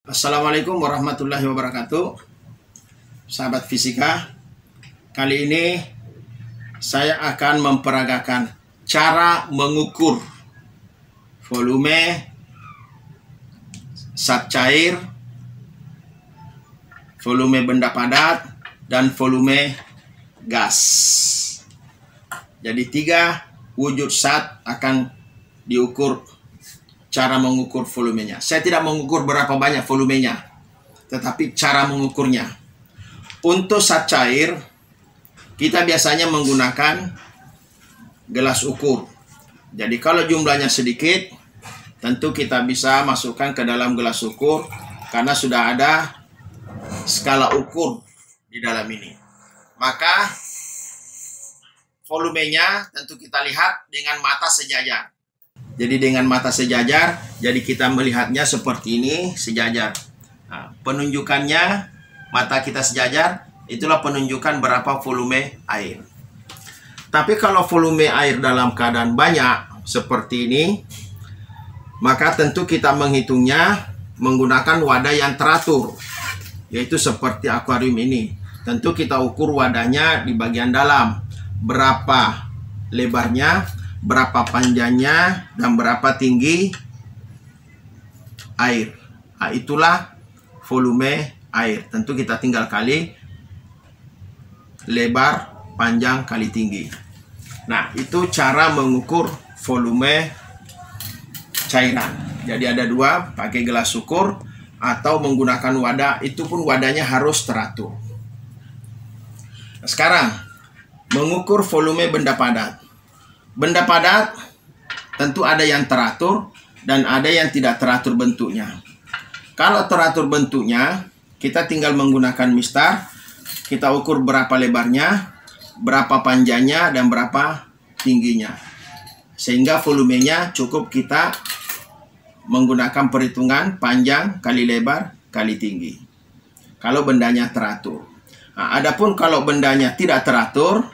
Assalamualaikum warahmatullahi wabarakatuh. Sahabat fisika, kali ini saya akan memperagakan cara mengukur volume zat cair, volume benda padat, dan volume gas. Jadi 3 wujud zat akan diukur. Cara mengukur volumenya. Saya tidak mengukur berapa banyak volumenya, tetapi cara mengukurnya. Untuk zat cair, kita biasanya menggunakan gelas ukur. Jadi kalau jumlahnya sedikit, tentu kita bisa masukkan ke dalam gelas ukur, karena sudah ada skala ukur di dalam ini. Maka volumenya tentu kita lihat dengan mata sejajar. Jadi dengan mata sejajar, jadi kita melihatnya seperti ini, sejajar. Nah, penunjukannya, mata kita sejajar, itulah penunjukan berapa volume air. Tapi kalau volume air dalam keadaan banyak, seperti ini, maka tentu kita menghitungnya menggunakan wadah yang teratur, yaitu seperti akuarium ini. Tentu kita ukur wadahnya di bagian dalam, berapa lebarnya, berapa panjangnya, dan berapa tinggi air. Nah, itulah volume air. Tentu kita tinggal kali lebar, panjang, kali tinggi. Nah, itu cara mengukur volume cairan. Jadi ada 2, pakai gelas ukur atau menggunakan wadah. Itu pun wadahnya harus teratur. Nah, sekarang mengukur volume benda padat. Benda padat tentu ada yang teratur dan ada yang tidak teratur bentuknya. Kalau teratur bentuknya, kita tinggal menggunakan mistar. Kita ukur berapa lebarnya, berapa panjangnya, dan berapa tingginya. Sehingga volumenya cukup kita menggunakan perhitungan panjang kali lebar kali tinggi. Kalau bendanya teratur. Nah, adapun kalau bendanya tidak teratur,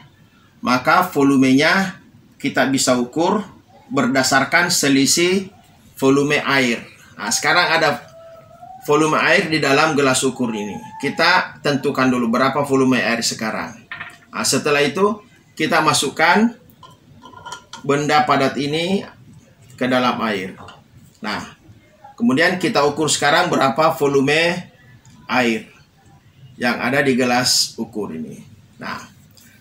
maka volumenya kita bisa ukur berdasarkan selisih volume air. Nah, sekarang ada volume air di dalam gelas ukur ini. Kita tentukan dulu berapa volume air sekarang. Nah, setelah itu kita masukkan benda padat ini ke dalam air. Nah, kemudian kita ukur sekarang berapa volume air yang ada di gelas ukur ini. Nah,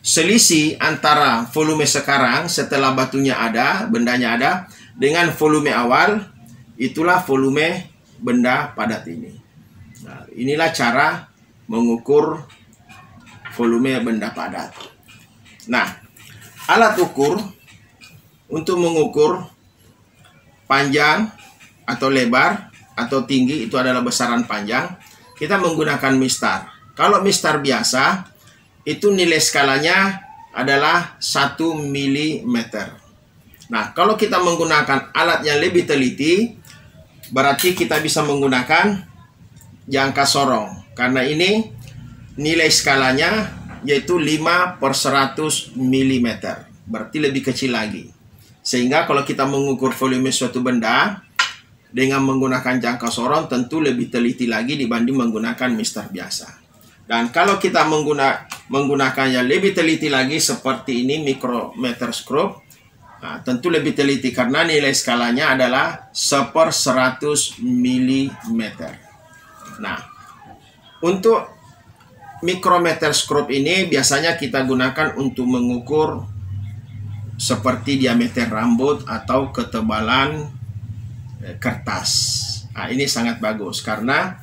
selisih antara volume sekarang setelah batunya ada, bendanya ada, dengan volume awal, itulah volume benda padat ini. Nah, inilah cara mengukur volume benda padat. Nah, alat ukur untuk mengukur panjang atau lebar atau tinggi, itu adalah besaran panjang, kita menggunakan mistar. Kalau mistar biasa, itu nilai skalanya adalah 1 mm. Nah, kalau kita menggunakan alat yang lebih teliti, berarti kita bisa menggunakan jangka sorong. Karena ini nilai skalanya yaitu 5/100 mm. Berarti lebih kecil lagi. Sehingga kalau kita mengukur volume suatu benda dengan menggunakan jangka sorong, tentu lebih teliti lagi dibanding menggunakan mistar biasa. Dan kalau kita menggunakan yang lebih teliti lagi seperti ini, mikrometerskop, nah, tentu lebih teliti karena nilai skalanya adalah 1/100 mm. Nah, untuk mikrometerskop ini biasanya kita gunakan untuk mengukur seperti diameter rambut atau ketebalan kertas. Nah, ini sangat bagus karena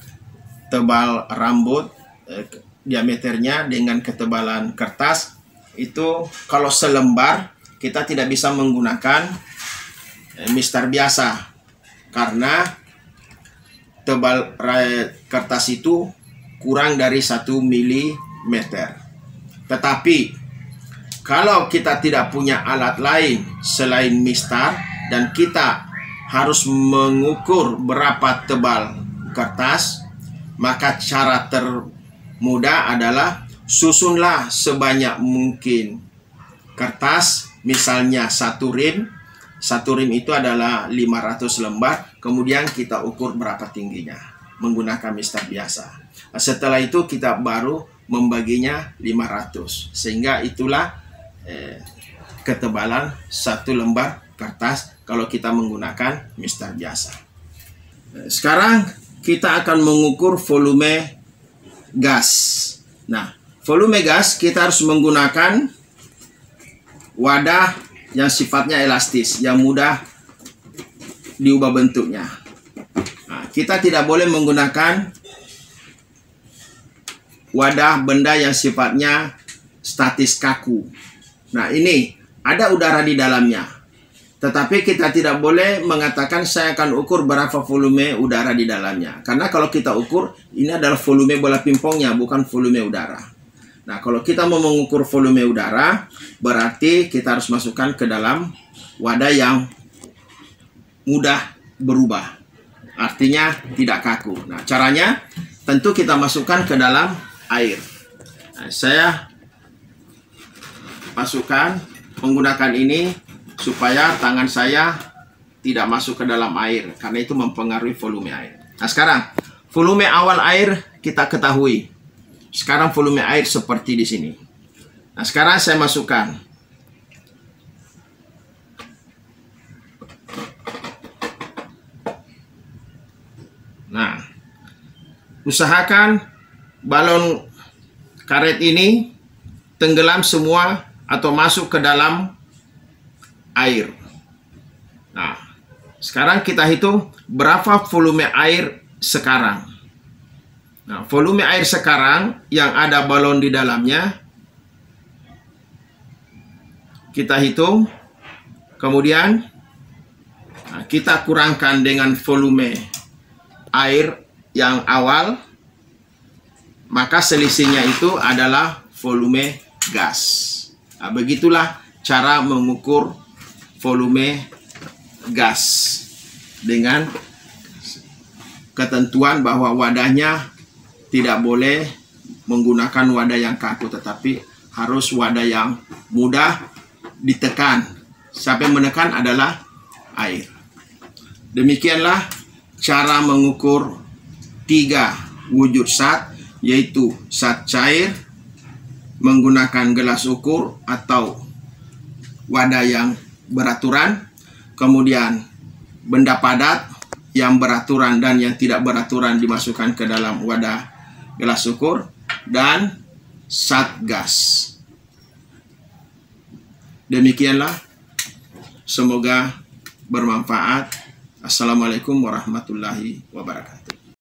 tebal rambut, diameternya dengan ketebalan kertas itu kalau selembar kita tidak bisa menggunakan mistar biasa karena tebal kertas itu kurang dari 1 mm. Tetapi kalau kita tidak punya alat lain selain mistar dan kita harus mengukur berapa tebal kertas, maka cara mudah adalah susunlah sebanyak mungkin kertas, misalnya 1 rim. 1 rim itu adalah 500 lembar. Kemudian kita ukur berapa tingginya. menggunakan mister biasa. Setelah itu kita baru membaginya 500, sehingga itulah ketebalan satu lembar kertas kalau kita menggunakan mister biasa. Sekarang kita akan mengukur volume gas. Nah, volume gas kita harus menggunakan wadah yang sifatnya elastis, yang mudah diubah bentuknya. Nah, kita tidak boleh menggunakan wadah benda yang sifatnya statis kaku. Nah, ini ada udara di dalamnya. Tetapi kita tidak boleh mengatakan saya akan ukur berapa volume udara di dalamnya. Karena kalau kita ukur, ini adalah volume bola pingpongnya, bukan volume udara. Nah, kalau kita mau mengukur volume udara, berarti kita harus masukkan ke dalam wadah yang mudah berubah. Artinya tidak kaku. Nah, caranya tentu kita masukkan ke dalam air. Nah, saya masukkan menggunakan ini supaya tangan saya tidak masuk ke dalam air, karena itu mempengaruhi volume air. Nah, sekarang volume awal air kita ketahui. Sekarang volume air seperti di sini. Nah, sekarang saya masukkan. Nah, usahakan balon karet ini tenggelam semua atau masuk ke dalam air. Nah, sekarang kita hitung berapa volume air sekarang. Nah, volume air sekarang yang ada balon di dalamnya kita hitung. Kemudian kita kurangkan dengan volume air yang awal, maka selisihnya itu adalah volume gas. Nah, begitulah cara mengukur volume gas dengan ketentuan bahwa wadahnya tidak boleh menggunakan wadah yang kaku, tetapi harus wadah yang mudah ditekan. Siapa yang menekan adalah air. Demikianlah cara mengukur 3 wujud zat, yaitu zat cair menggunakan gelas ukur atau wadah yang beraturan, kemudian benda padat yang beraturan dan yang tidak beraturan dimasukkan ke dalam wadah gelas ukur, dan zat gas. Demikianlah, semoga bermanfaat. Assalamualaikum warahmatullahi wabarakatuh.